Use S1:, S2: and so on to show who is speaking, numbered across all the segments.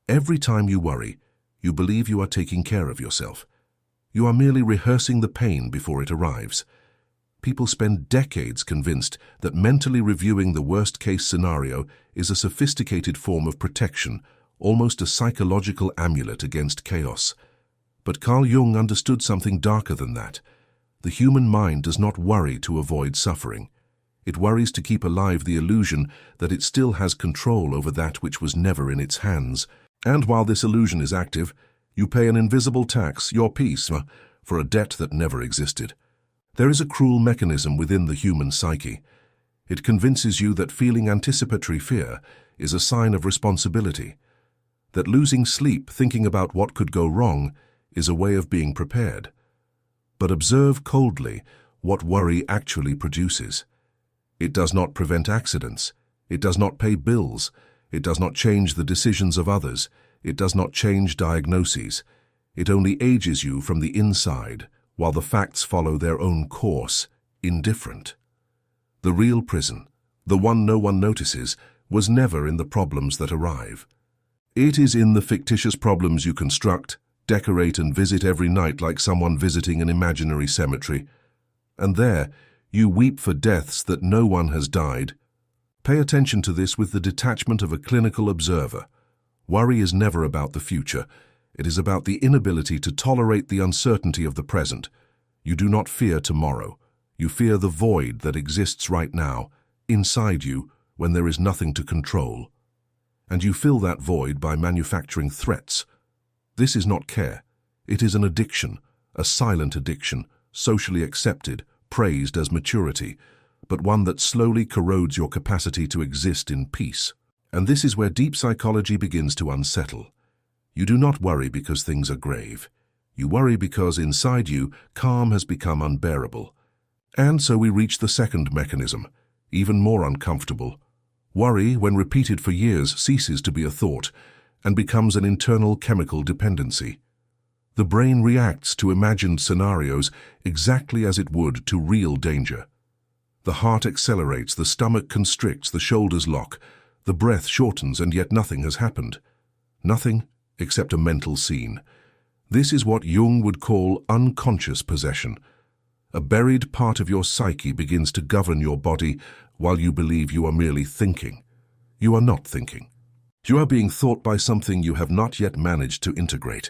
S1: Every time you worry, you believe you are taking care of yourself. You are merely rehearsing the pain before it arrives. People spend decades convinced that mentally reviewing the worst-case scenario is a sophisticated form of protection, almost a psychological amulet against chaos. But Carl Jung understood something darker than that. The human mind does not worry to avoid suffering. It worries to keep alive the illusion that it still has control over that which was never in its hands. And while this illusion is active, you pay an invisible tax, your peace, for a debt that never existed. There is a cruel mechanism within the human psyche. It convinces you that feeling anticipatory fear is a sign of responsibility, that losing sleep thinking about what could go wrong is a way of being prepared. But observe coldly what worry actually produces. It does not prevent accidents. It does not pay bills. It does not change the decisions of others. It does not change diagnoses. It only ages you from the inside, while the facts follow their own course, indifferent. The real prison, the one no one notices, was never in the problems that arrive. It is in the fictitious problems you construct, decorate and visit every night like someone visiting an imaginary cemetery. And there, you weep for deaths that no one has died. Pay attention to this with the detachment of a clinical observer. Worry is never about the future. It is about the inability to tolerate the uncertainty of the present. You do not fear tomorrow. You fear the void that exists right now, inside you, when there is nothing to control. And you fill that void by manufacturing threats. This is not care. It is an addiction, a silent addiction, socially accepted, praised as maturity, but one that slowly corrodes your capacity to exist in peace. And this is where deep psychology begins to unsettle. You do not worry because things are grave. You worry because inside you, calm has become unbearable. And so we reach the second mechanism, even more uncomfortable. Worry, when repeated for years, ceases to be a thought and becomes an internal chemical dependency. The brain reacts to imagined scenarios exactly as it would to real danger. The heart accelerates, the stomach constricts, the shoulders lock, the breath shortens, and yet nothing has happened. Nothing except a mental scene. This is what Jung would call unconscious possession. A buried part of your psyche begins to govern your body while you believe you are merely thinking. You are not thinking. You are being thought by something you have not yet managed to integrate.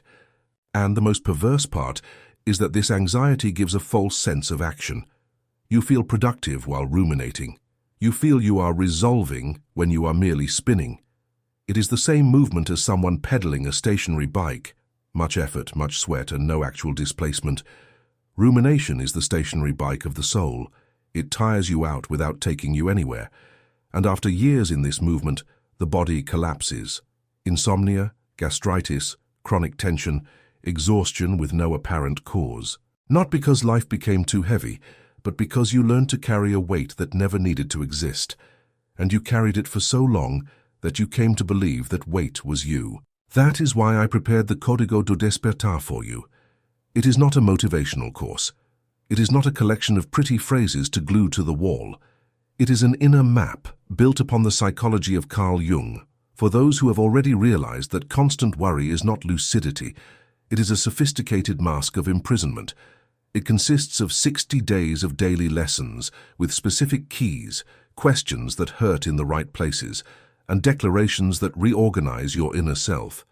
S1: And the most perverse part is that this anxiety gives a false sense of action. You feel productive while ruminating. You feel you are resolving when you are merely spinning. It is the same movement as someone pedaling a stationary bike. Much effort, much sweat, and no actual displacement. Rumination is the stationary bike of the soul. It tires you out without taking you anywhere. And after years in this movement, the body collapses. Insomnia, gastritis, chronic tension, exhaustion with no apparent cause. Not because life became too heavy, but because you learned to carry a weight that never needed to exist. And you carried it for so long that you came to believe that weight was you. That is why I prepared the Código do Despertar for you. It is not a motivational course. It is not a collection of pretty phrases to glue to the wall. It is an inner map built upon the psychology of Carl Jung, for those who have already realized that constant worry is not lucidity. It is a sophisticated mask of imprisonment. It consists of 60 days of daily lessons with specific keys, questions that hurt in the right places, and declarations that reorganize your inner self.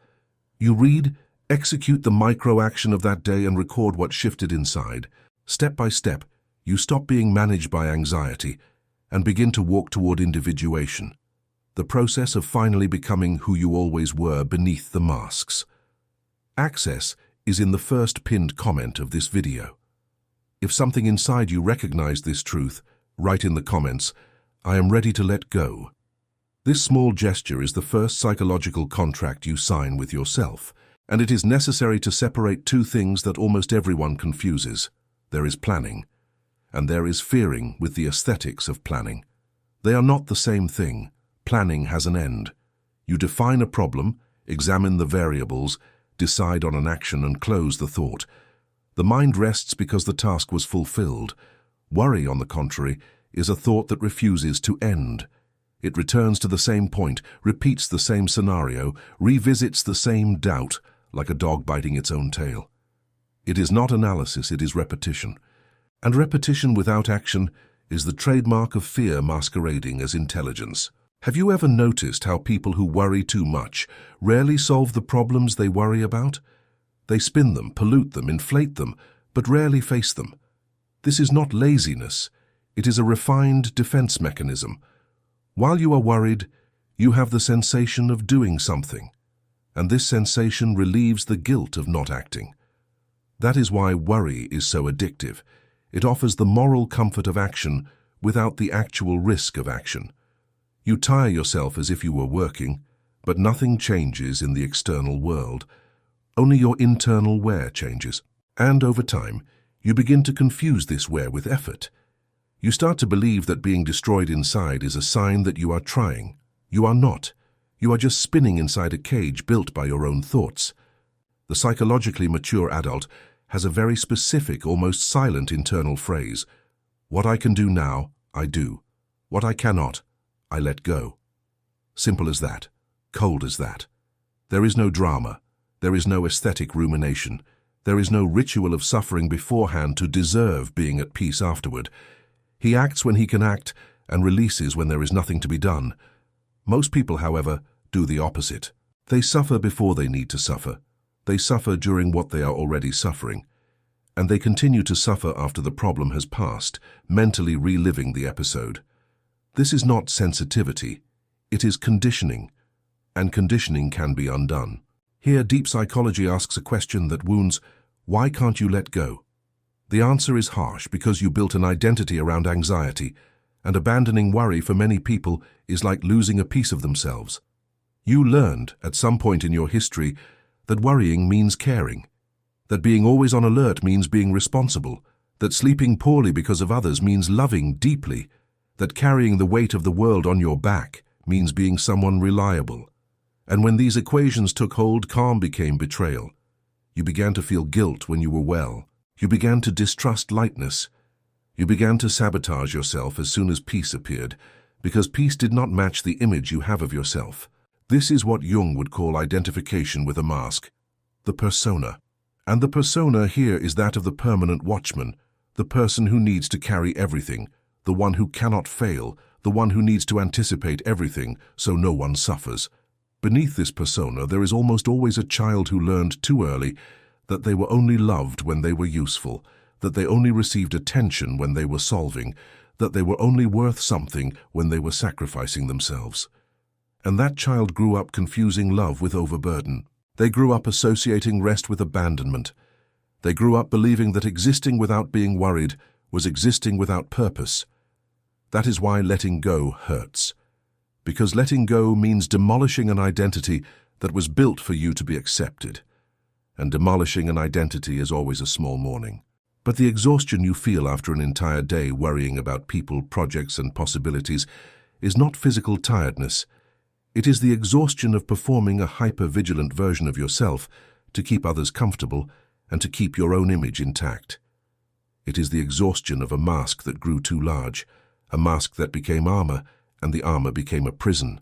S1: You read, execute the micro-action of that day and record what shifted inside. Step by step, you stop being managed by anxiety and begin to walk toward individuation, the process of finally becoming who you always were beneath the masks. Access is in the first pinned comment of this video. If something inside you recognized this truth, write in the comments, "I am ready to let go." This small gesture is the first psychological contract you sign with yourself, and it is necessary to separate two things that almost everyone confuses. There is planning, and there is fearing with the aesthetics of planning. They are not the same thing. Planning has an end. You define a problem, examine the variables, decide on an action and close the thought. The mind rests because the task was fulfilled. Worry, on the contrary, is a thought that refuses to end. It returns to the same point, repeats the same scenario, revisits the same doubt, like a dog biting its own tail. It is not analysis, it is repetition. And repetition without action is the trademark of fear masquerading as intelligence. Have you ever noticed how people who worry too much rarely solve the problems they worry about? They spin them, pollute them, inflate them, but rarely face them. This is not laziness. It is a refined defense mechanism. While you are worried, you have the sensation of doing something, and this sensation relieves the guilt of not acting. That is why worry is so addictive. It offers the moral comfort of action without the actual risk of action. You tire yourself as if you were working, but nothing changes in the external world. Only your internal wear changes. And over time, you begin to confuse this wear with effort. You start to believe that being destroyed inside is a sign that you are trying. You are not. You are just spinning inside a cage built by your own thoughts. The psychologically mature adult has a very specific, almost silent internal phrase. What I can do now, I do. What I cannot, I let go. Simple as that. Cold as that. There is no drama. There is no aesthetic rumination. There is no ritual of suffering beforehand to deserve being at peace afterward. He acts when he can act and releases when there is nothing to be done. Most people, however, do the opposite. They suffer before they need to suffer. They suffer during what they are already suffering. And they continue to suffer after the problem has passed, mentally reliving the episode. This is not sensitivity. It is conditioning. And conditioning can be undone. Here, deep psychology asks a question that wounds, why can't you let go? The answer is harsh because you built an identity around anxiety, and abandoning worry for many people is like losing a piece of themselves. You learned, at some point in your history, that worrying means caring, that being always on alert means being responsible, that sleeping poorly because of others means loving deeply, that carrying the weight of the world on your back means being someone reliable. And when these equations took hold, calm became betrayal. You began to feel guilt when you were well. You began to distrust lightness. You began to sabotage yourself as soon as peace appeared, because peace did not match the image you have of yourself. This is what Jung would call identification with a mask, the persona. And the persona here is that of the permanent watchman, the person who needs to carry everything, the one who cannot fail, the one who needs to anticipate everything so no one suffers. Beneath this persona, there is almost always a child who learned too early that they were only loved when they were useful, that they only received attention when they were solving, that they were only worth something when they were sacrificing themselves. And that child grew up confusing love with overburden. They grew up associating rest with abandonment. They grew up believing that existing without being worried was existing without purpose. That is why letting go hurts. Because letting go means demolishing an identity that was built for you to be accepted. And demolishing an identity is always a small morning. But the exhaustion you feel after an entire day worrying about people, projects, and possibilities is not physical tiredness. It is the exhaustion of performing a hyper-vigilant version of yourself to keep others comfortable and to keep your own image intact. It is the exhaustion of a mask that grew too large, a mask that became armor, and the armor became a prison.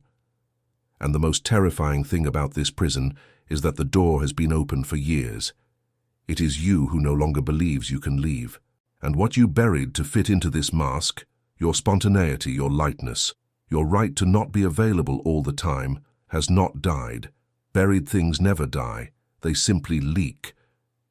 S1: And the most terrifying thing about this prison is that the door has been open for years. It is you who no longer believes you can leave. And what you buried to fit into this mask, your spontaneity, your lightness, your right to not be available all the time, has not died. Buried things never die. They simply leak.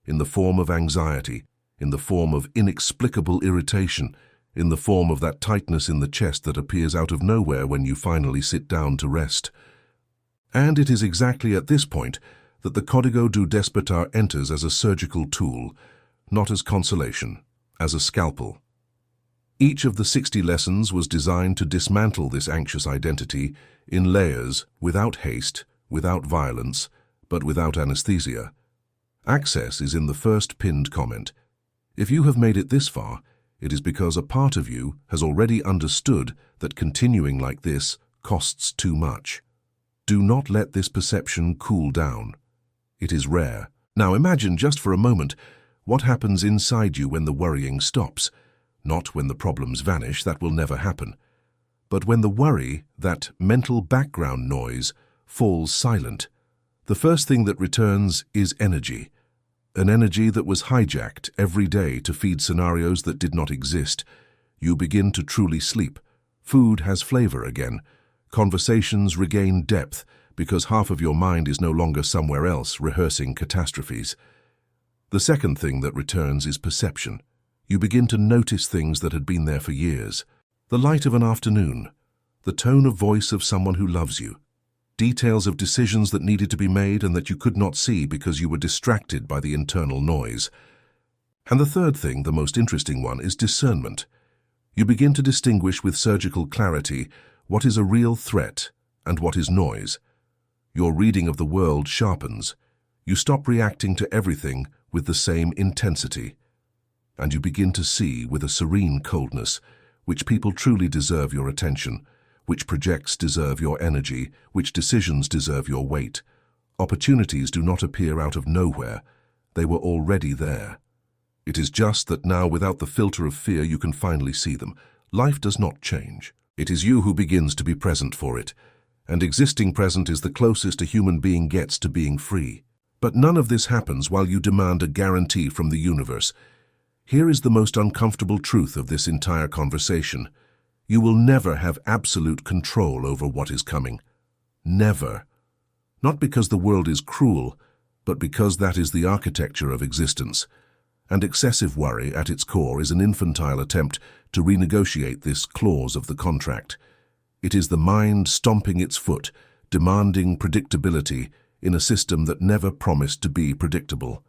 S1: In the form of anxiety, in the form of inexplicable irritation, in the form of that tightness in the chest that appears out of nowhere when you finally sit down to rest. And it is exactly at this point that the Código do Despertar enters as a surgical tool, not as consolation, as a scalpel. Each of the 60 lessons was designed to dismantle this anxious identity in layers, without haste, without violence, but without anesthesia. Access is in the first pinned comment. If you have made it this far, it is because a part of you has already understood that continuing like this costs too much. Do not let this perception cool down. It is rare. Now imagine just for a moment what happens inside you when the worrying stops. Not when the problems vanish, that will never happen. But when the worry, that mental background noise, falls silent, the first thing that returns is energy. An energy that was hijacked every day to feed scenarios that did not exist. You begin to truly sleep. Food has flavor again. Conversations regain depth because half of your mind is no longer somewhere else rehearsing catastrophes. The second thing that returns is perception. You begin to notice things that had been there for years. The light of an afternoon, the tone of voice of someone who loves you, details of decisions that needed to be made and that you could not see because you were distracted by the internal noise. And the third thing, the most interesting one, is discernment. You begin to distinguish with surgical clarity what is a real threat and what is noise. Your reading of the world sharpens. You stop reacting to everything with the same intensity. And you begin to see with a serene coldness which people truly deserve your attention, which projects deserve your energy, which decisions deserve your weight. Opportunities do not appear out of nowhere. They were already there. It is just that now, without the filter of fear, you can finally see them. Life does not change. It is you who begins to be present for it. And existing present is the closest a human being gets to being free. But none of this happens while you demand a guarantee from the universe. Here is the most uncomfortable truth of this entire conversation. You will never have absolute control over what is coming. Never. Not because the world is cruel, but because that is the architecture of existence. And excessive worry at its core is an infantile attempt to renegotiate this clause of the contract. It is the mind stomping its foot, demanding predictability in a system that never promised to be predictable.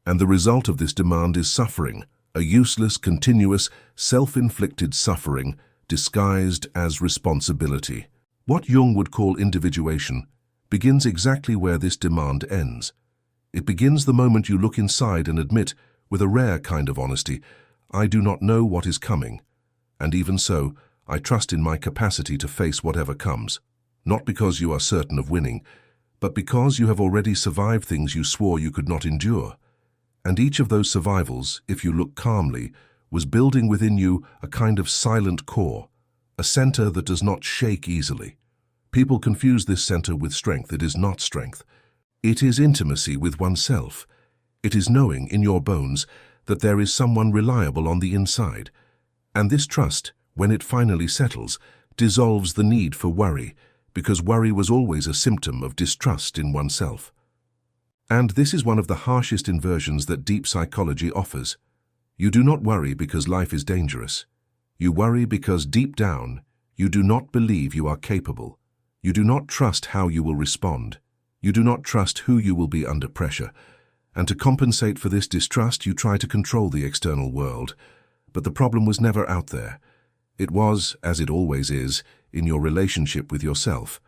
S1: And the result of this demand is suffering, a useless, continuous, self-inflicted suffering disguised as responsibility. What Jung would call individuation begins exactly where this demand ends. It begins the moment you look inside and admit, with a rare kind of honesty, I do not know what is coming, and even so, I trust in my capacity to face whatever comes, not because you are certain of winning, but because you have already survived things you swore you could not endure. And each of those survivals, if you look calmly, was building within you a kind of silent core, a center that does not shake easily. People confuse this center with strength. It is not strength. It is intimacy with oneself. It is knowing in your bones that there is someone reliable on the inside. And this trust, when it finally settles, dissolves the need for worry, because worry was always a symptom of distrust in oneself. And this is one of the harshest inversions that deep psychology offers. You do not worry because life is dangerous. You worry because deep down, you do not believe you are capable. You do not trust how you will respond. You do not trust who you will be under pressure. And to compensate for this distrust, you try to control the external world. But the problem was never out there. It was, as it always is, in your relationship with yourself.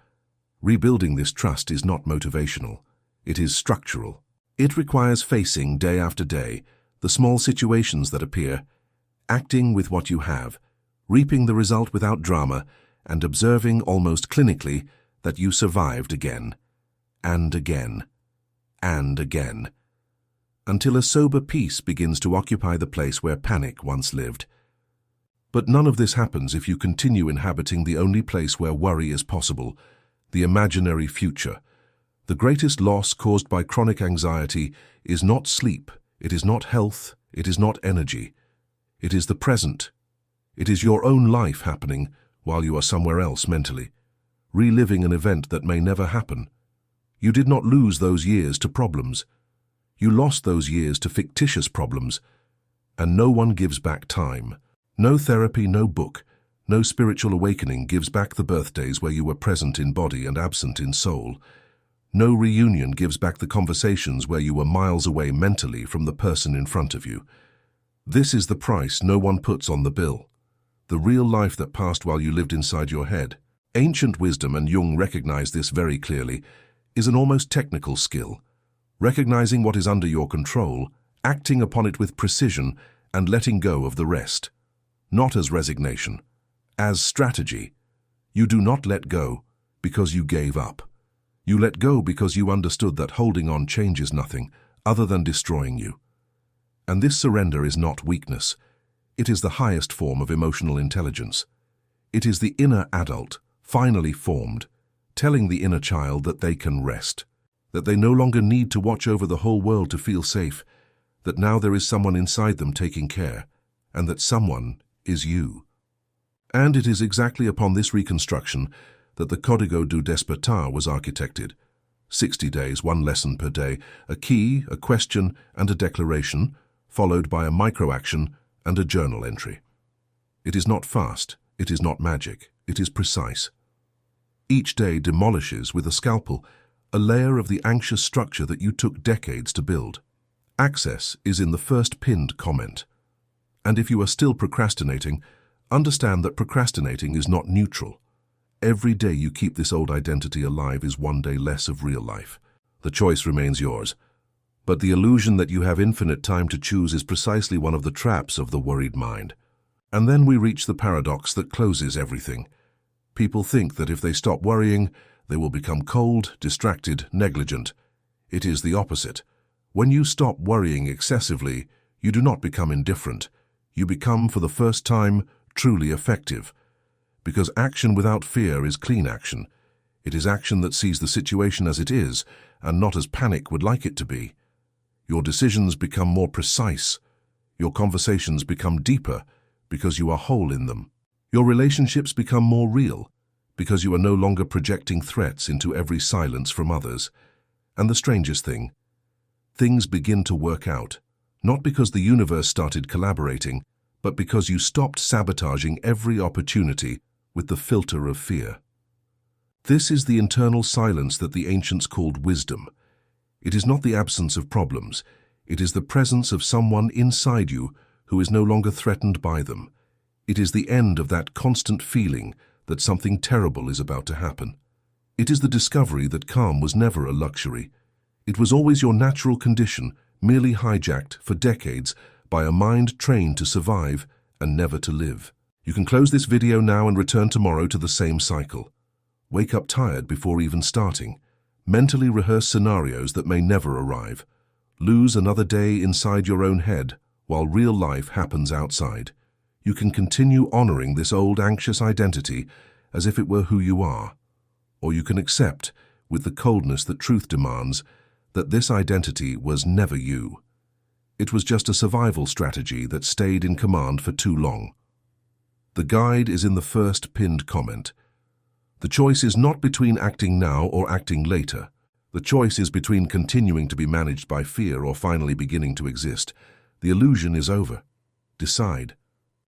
S1: Rebuilding this trust is not motivational. It is structural. It requires facing day after day the small situations that appear, acting with what you have, reaping the result without drama, and observing almost clinically that you survived again, and again, and again, until a sober peace begins to occupy the place where panic once lived. But none of this happens if you continue inhabiting the only place where worry is possible, the imaginary future. The greatest loss caused by chronic anxiety is not sleep, it is not health, it is not energy. It is the present. It is your own life happening while you are somewhere else mentally, reliving an event that may never happen. You did not lose those years to problems. You lost those years to fictitious problems, and no one gives back time. No therapy, no book, no spiritual awakening gives back the birthdays where you were present in body and absent in soul. No reunion gives back the conversations where you were miles away mentally from the person in front of you. This is the price no one puts on the bill. The real life that passed while you lived inside your head. Ancient wisdom, and Jung recognized this very clearly, is an almost technical skill. Recognizing what is under your control, acting upon it with precision, and letting go of the rest. Not as resignation, as strategy. You do not let go because you gave up. You let go because you understood that holding on changes nothing other than destroying you. And this surrender is not weakness. It is the highest form of emotional intelligence. It is the inner adult, finally formed, telling the inner child that they can rest, that they no longer need to watch over the whole world to feel safe, that now there is someone inside them taking care, and that someone is you. And it is exactly upon this reconstruction that the Código do Despertar was architected. 60 days, 1 lesson per day, a key, a question, and a declaration, followed by a micro-action and a journal entry. It is not fast, it is not magic, it is precise. Each day demolishes with a scalpel a layer of the anxious structure that you took decades to build. Access is in the first pinned comment. And if you are still procrastinating, understand that procrastinating is not neutral. Every day you keep this old identity alive is one day less of real life. The choice remains yours. But the illusion that you have infinite time to choose is precisely one of the traps of the worried mind. And then we reach the paradox that closes everything. People think that if they stop worrying, they will become cold, distracted, negligent. It is the opposite. When you stop worrying excessively, you do not become indifferent. You become, for the first time, truly effective. Because action without fear is clean action. It is action that sees the situation as it is, and not as panic would like it to be. Your decisions become more precise. Your conversations become deeper, because you are whole in them. Your relationships become more real, because you are no longer projecting threats into every silence from others. And the strangest thing, things begin to work out, not because the universe started collaborating, but because you stopped sabotaging every opportunity with the filter of fear. This is the internal silence that the ancients called wisdom. It is not the absence of problems. It is the presence of someone inside you who is no longer threatened by them. It is the end of that constant feeling that something terrible is about to happen. It is the discovery that calm was never a luxury. It was always your natural condition, merely hijacked for decades by a mind trained to survive and never to live. You can close this video now and return tomorrow to the same cycle. Wake up tired before even starting. Mentally rehearse scenarios that may never arrive. Lose another day inside your own head while real life happens outside. You can continue honoring this old anxious identity as if it were who you are. Or you can accept, with the coldness that truth demands, that this identity was never you. It was just a survival strategy that stayed in command for too long. The guide is in the first pinned comment. The choice is not between acting now or acting later. The choice is between continuing to be managed by fear or finally beginning to exist. The illusion is over. Decide.